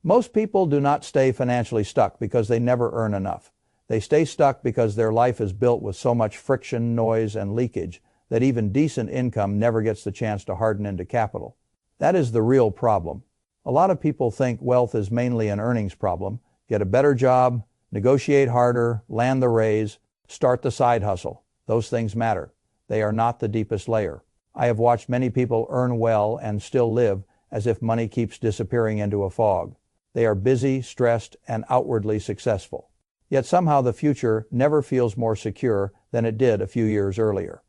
Most people do not stay financially stuck because they never earn enough. They stay stuck because their life is built with so much friction, noise, and leakage that even decent income never gets the chance to harden into capital. That is the real problem. A lot of people think wealth is mainly an earnings problem. Get a better job, negotiate harder, land the raise, start the side hustle. Those things matter. They are not the deepest layer. I have watched many people earn well and still live as if money keeps disappearing into a fog. They are busy, stressed, and outwardly successful. Yet somehow the future never feels more secure than it did a few years earlier.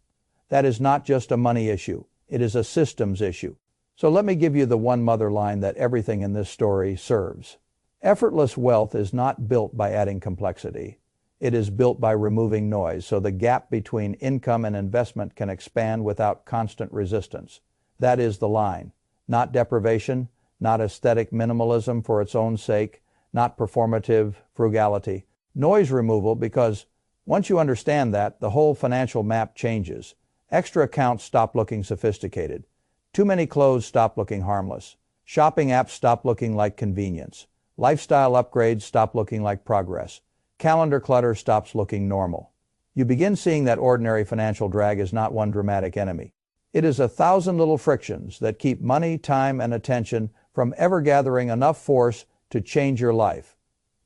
That is not just a money issue. It is a systems issue. So let me give you the one mother line that everything in this story serves. Effortless wealth is not built by adding complexity. It is built by removing noise, so the gap between income and investment can expand without constant resistance. That is the line. Not deprivation, not aesthetic minimalism for its own sake, not performative frugality. Noise removal, because once you understand that, the whole financial map changes. Extra accounts stop looking sophisticated. Too many clothes stop looking harmless. Shopping apps stop looking like convenience. Lifestyle upgrades stop looking like progress. Calendar clutter stops looking normal. You begin seeing that ordinary financial drag is not one dramatic enemy. It is 1,000 little frictions that keep money, time, and attention from ever gathering enough force to change your life.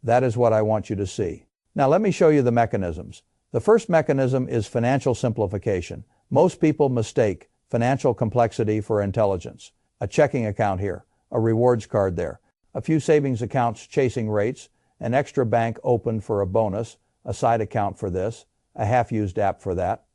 That is what I want you to see. Now let me show you the mechanisms. The first mechanism is financial simplification. Most people mistake financial complexity for intelligence. A checking account here, a rewards card there, a few savings accounts chasing rates, an extra bank opened for a bonus, a side account for this, a half-used app for that.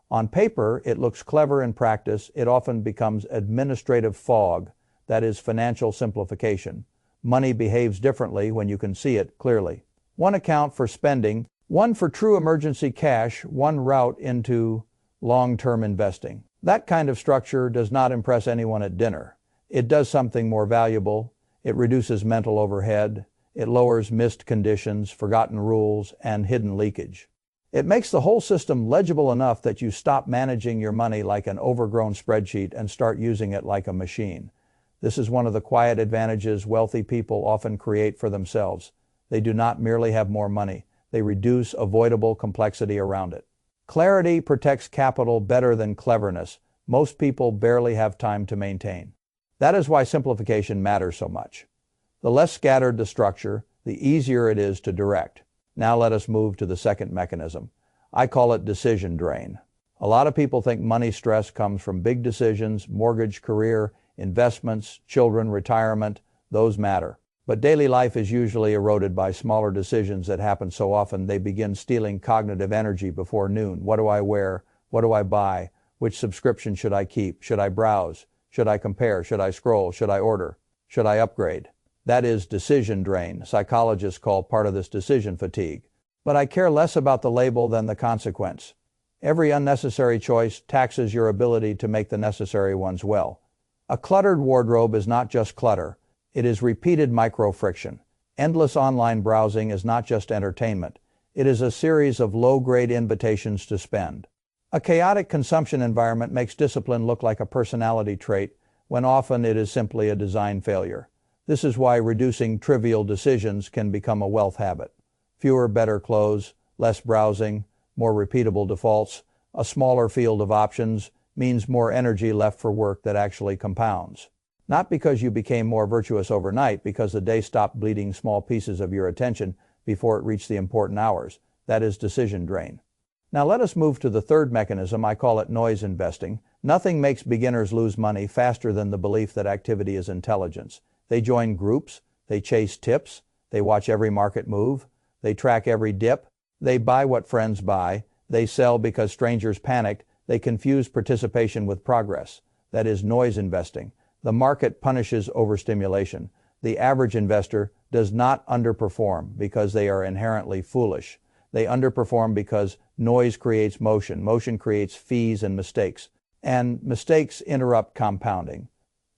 On paper, it looks clever. In practice, it often becomes administrative fog, that is financial simplification. Money behaves differently when you can see it clearly. One account for spending, one for true emergency cash, one route into long-term investing. That kind of structure does not impress anyone at dinner. It does something more valuable. It reduces mental overhead. It lowers missed conditions, forgotten rules, and hidden leakage. It makes the whole system legible enough that you stop managing your money like an overgrown spreadsheet and start using it like a machine. This is one of the quiet advantages wealthy people often create for themselves. They do not merely have more money. They reduce avoidable complexity around it. Clarity protects capital better than cleverness. Most people barely have time to maintain. That is why simplification matters so much. The less scattered the structure, the easier it is to direct. Now let us move to the second mechanism. I call it decision drain. A lot of people think money stress comes from big decisions, mortgage, career, investments, children, retirement. Those matter. But daily life is usually eroded by smaller decisions that happen so often they begin stealing cognitive energy before noon. What do I wear? What do I buy? Which subscription should I keep? Should I browse? Should I compare? Should I scroll? Should I order? Should I upgrade? That is decision drain. Psychologists call part of this decision fatigue. But I care less about the label than the consequence. Every unnecessary choice taxes your ability to make the necessary ones well. A cluttered wardrobe is not just clutter. It is repeated micro-friction. Endless online browsing is not just entertainment. It is a series of low-grade invitations to spend. A chaotic consumption environment makes discipline look like a personality trait, when often it is simply a design failure. This is why reducing trivial decisions can become a wealth habit. Fewer better clothes, less browsing, more repeatable defaults, a smaller field of options means more energy left for work that actually compounds. Not because you became more virtuous overnight, because the day stopped bleeding small pieces of your attention before it reached the important hours. That is decision drain. Now let us move to the third mechanism. I call it noise investing. Nothing makes beginners lose money faster than the belief that activity is intelligence. They join groups, they chase tips, they watch every market move, they track every dip, they buy what friends buy, they sell because strangers panicked, they confuse participation with progress. That is noise investing. The market punishes overstimulation. The average investor does not underperform because they are inherently foolish. They underperform because noise creates motion. Motion creates fees and mistakes mistakes interrupt compounding.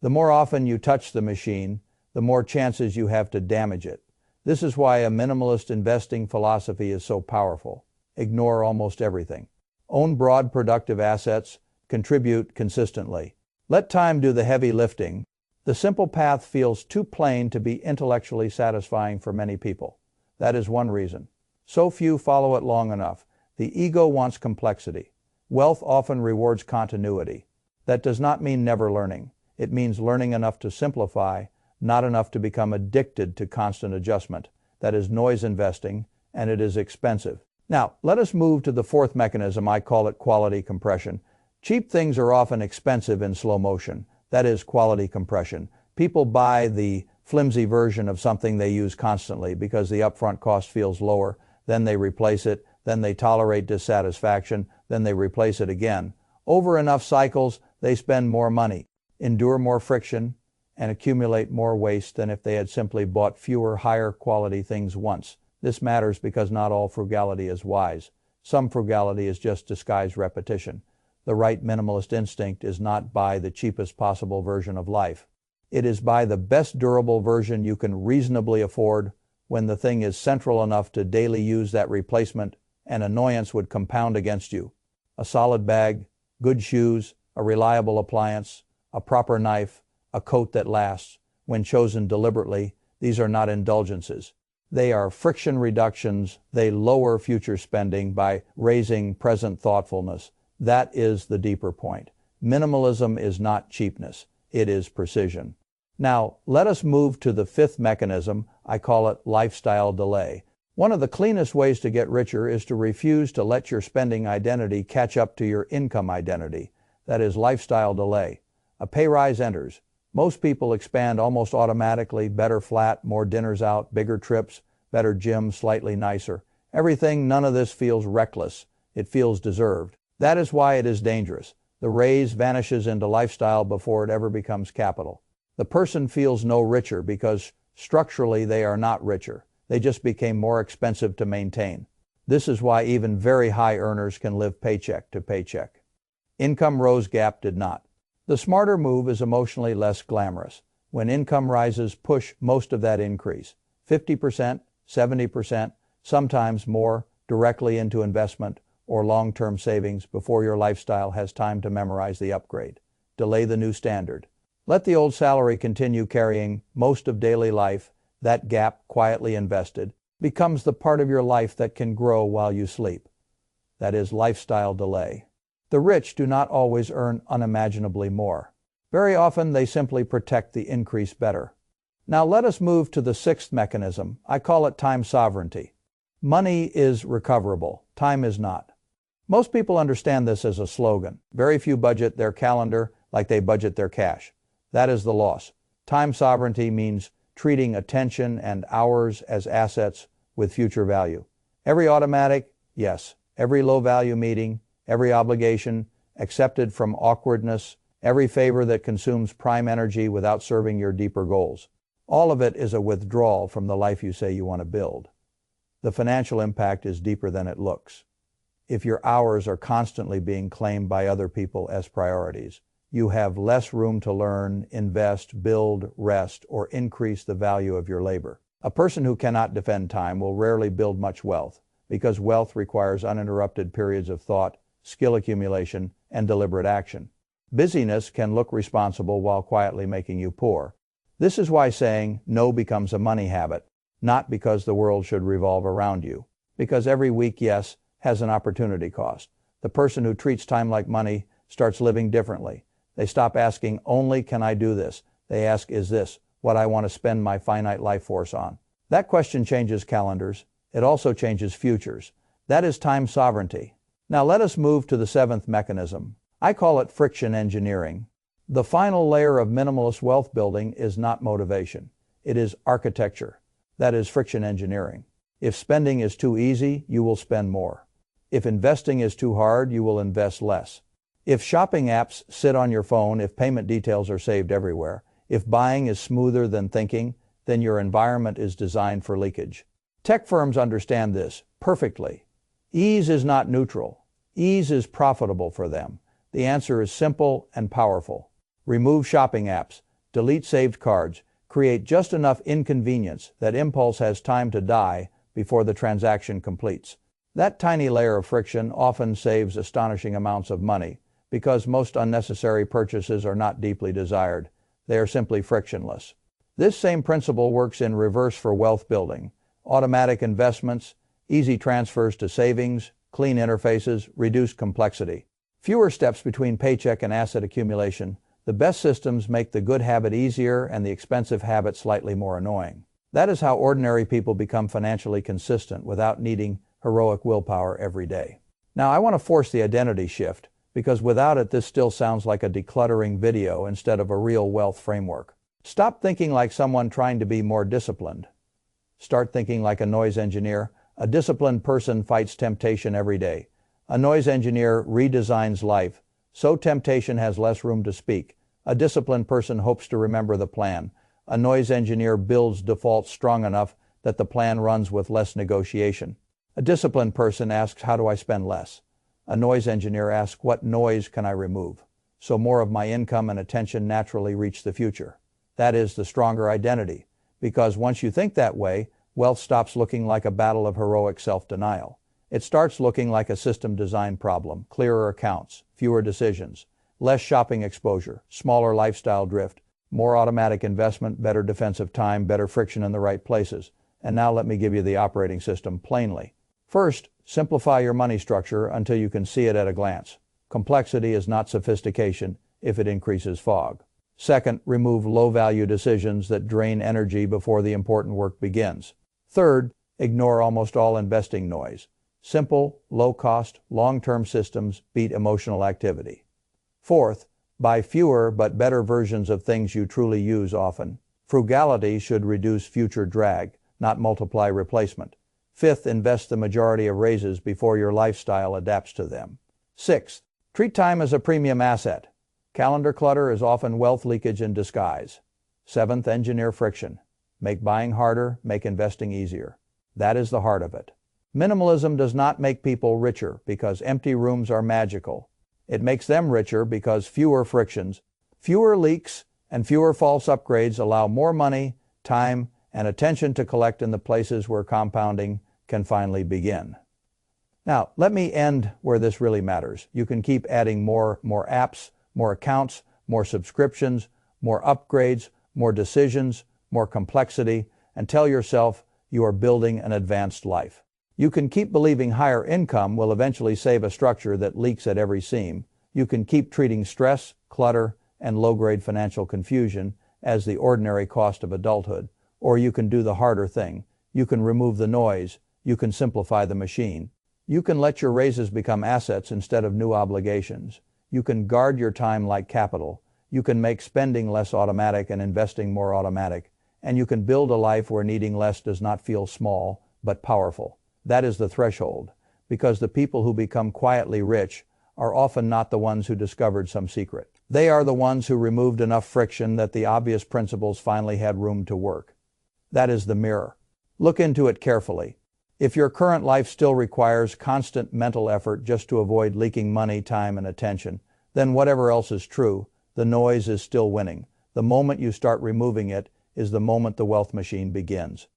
The more often you touch the machine, the more chances you have to damage it. This is why a minimalist investing philosophy is so powerful. Ignore almost everything. Own broad productive assets. Contribute consistently. Let time do the heavy lifting. The simple path feels too plain to be intellectually satisfying for many people. That is one reason. So few follow it long enough. The ego wants complexity. Wealth often rewards continuity. That does not mean never learning. It means learning enough to simplify, not enough to become addicted to constant adjustment. That is noise investing, and it is expensive. Now, let us move to the fourth mechanism. I call it quality compression. Cheap things are often expensive in slow motion. That is quality compression. People buy the flimsy version of something they use constantly because the upfront cost feels lower. Then they replace it. Then they tolerate dissatisfaction. Then they replace it again. Over enough cycles, they spend more money, endure more friction, and accumulate more waste than if they had simply bought fewer, higher quality things once. This matters because not all frugality is wise. Some frugality is just disguised repetition. The right minimalist instinct is not buy the cheapest possible version of life. It is buy the best durable version you can reasonably afford when the thing is central enough to daily use that replacement and annoyance would compound against you. A solid bag, good shoes, a reliable appliance, a proper knife, a coat that lasts. When chosen deliberately, these are not indulgences. They are friction reductions. They lower future spending by raising present thoughtfulness. That is the deeper point. Minimalism is not cheapness. It is precision. Now, let us move to the fifth mechanism. I call it lifestyle delay. One of the cleanest ways to get richer is to refuse to let your spending identity catch up to your income identity. That is lifestyle delay. A pay rise enters. Most people expand almost automatically. Better flat, more dinners out, bigger trips, better gym, slightly nicer. Everything, none of this feels reckless. It feels deserved. That is why it is dangerous. The raise vanishes into lifestyle before it ever becomes capital. The person feels no richer because structurally they are not richer. They just became more expensive to maintain. This is why even very high earners can live paycheck to paycheck. Income rose, gap did not. The smarter move is emotionally less glamorous. When income rises, push most of that increase, 50%, 70%, sometimes more, directly into investment or long-term savings before your lifestyle has time to memorize the upgrade. Delay the new standard. Let the old salary continue carrying most of daily life. That gap, quietly invested, becomes the part of your life that can grow while you sleep. That is lifestyle delay. The rich do not always earn unimaginably more. Very often they simply protect the increase better. Now let us move to the sixth mechanism. I call it time sovereignty. Money is recoverable. Time is not. Most people understand this as a slogan. Very few budget their calendar like they budget their cash. That is the loss. Time sovereignty means treating attention and hours as assets with future value. Every automatic, yes. Every low-value meeting, every obligation accepted from awkwardness, every favor that consumes prime energy without serving your deeper goals. All of it is a withdrawal from the life you say you want to build. The financial impact is deeper than it looks. If your hours are constantly being claimed by other people as priorities, you have less room to learn, invest, build, rest, or increase the value of your labor. A person who cannot defend time will rarely build much wealth, because wealth requires uninterrupted periods of thought, skill accumulation, and deliberate action. Busyness can look responsible while quietly making you poor. This is why saying no becomes a money habit, not because the world should revolve around you, because every weak yes has an opportunity cost. The person who treats time like money starts living differently. They stop asking only, can I do this? They ask, is this what I want to spend my finite life force on? That question changes calendars. It also changes futures. That is time sovereignty. Now let us move to the seventh mechanism. I call it friction engineering. The final layer of minimalist wealth building is not motivation. It is architecture. That is friction engineering. If spending is too easy, you will spend more. If investing is too hard, you will invest less. If shopping apps sit on your phone, if payment details are saved everywhere, if buying is smoother than thinking, then your environment is designed for leakage. Tech firms understand this perfectly. Ease is not neutral. Ease is profitable for them. The answer is simple and powerful. Remove shopping apps, delete saved cards, create just enough inconvenience that impulse has time to die before the transaction completes. That tiny layer of friction often saves astonishing amounts of money, because most unnecessary purchases are not deeply desired. They are simply frictionless. This same principle works in reverse for wealth building. Automatic investments, easy transfers to savings, clean interfaces, reduced complexity. Fewer steps between paycheck and asset accumulation. The best systems make the good habit easier and the expensive habit slightly more annoying. That is how ordinary people become financially consistent without needing heroic willpower every day. Now, I want to force the identity shift, because without it, this still sounds like a decluttering video instead of a real wealth framework. Stop thinking like someone trying to be more disciplined. Start thinking like a noise engineer. A disciplined person fights temptation every day. A noise engineer redesigns life, so temptation has less room to speak. A disciplined person hopes to remember the plan. A noise engineer builds defaults strong enough that the plan runs with less negotiation. A disciplined person asks, how do I spend less? A noise engineer asks, what noise can I remove? So more of my income and attention naturally reach the future. That is the stronger identity, because once you think that way, wealth stops looking like a battle of heroic self-denial. It starts looking like a system design problem: clearer accounts, fewer decisions, less shopping exposure, smaller lifestyle drift, more automatic investment, better defensive time, better friction in the right places. And now let me give you the operating system plainly. First, simplify your money structure until you can see it at a glance. Complexity is not sophistication if it increases fog. Second, remove low-value decisions that drain energy before the important work begins. Third, ignore almost all investing noise. Simple, low-cost, long-term systems beat emotional activity. Fourth, buy fewer but better versions of things you truly use often. Frugality should reduce future drag, not multiply replacement. Fifth, invest the majority of raises before your lifestyle adapts to them. Sixth, treat time as a premium asset. Calendar clutter is often wealth leakage in disguise. Seventh, engineer friction. Make buying harder, make investing easier. That is the heart of it. Minimalism does not make people richer because empty rooms are magical. It makes them richer because fewer frictions, fewer leaks, and fewer false upgrades allow more money, time, and attention to collect in the places where compounding can finally begin. Now, let me end where this really matters. You can keep adding more apps, more accounts, more subscriptions, more upgrades, more decisions, more complexity, and tell yourself you are building an advanced life. You can keep believing higher income will eventually save a structure that leaks at every seam. You can keep treating stress, clutter, and low-grade financial confusion as the ordinary cost of adulthood. Or you can do the harder thing. You can remove the noise. You can simplify the machine. You can let your raises become assets instead of new obligations. You can guard your time like capital. You can make spending less automatic and investing more automatic. And you can build a life where needing less does not feel small, but powerful. That is the threshold, because the people who become quietly rich are often not the ones who discovered some secret. They are the ones who removed enough friction that the obvious principles finally had room to work. That is the mirror. Look into it carefully. If your current life still requires constant mental effort just to avoid leaking money, time, and attention, then whatever else is true, the noise is still winning. The moment you start removing it is the moment the wealth machine begins.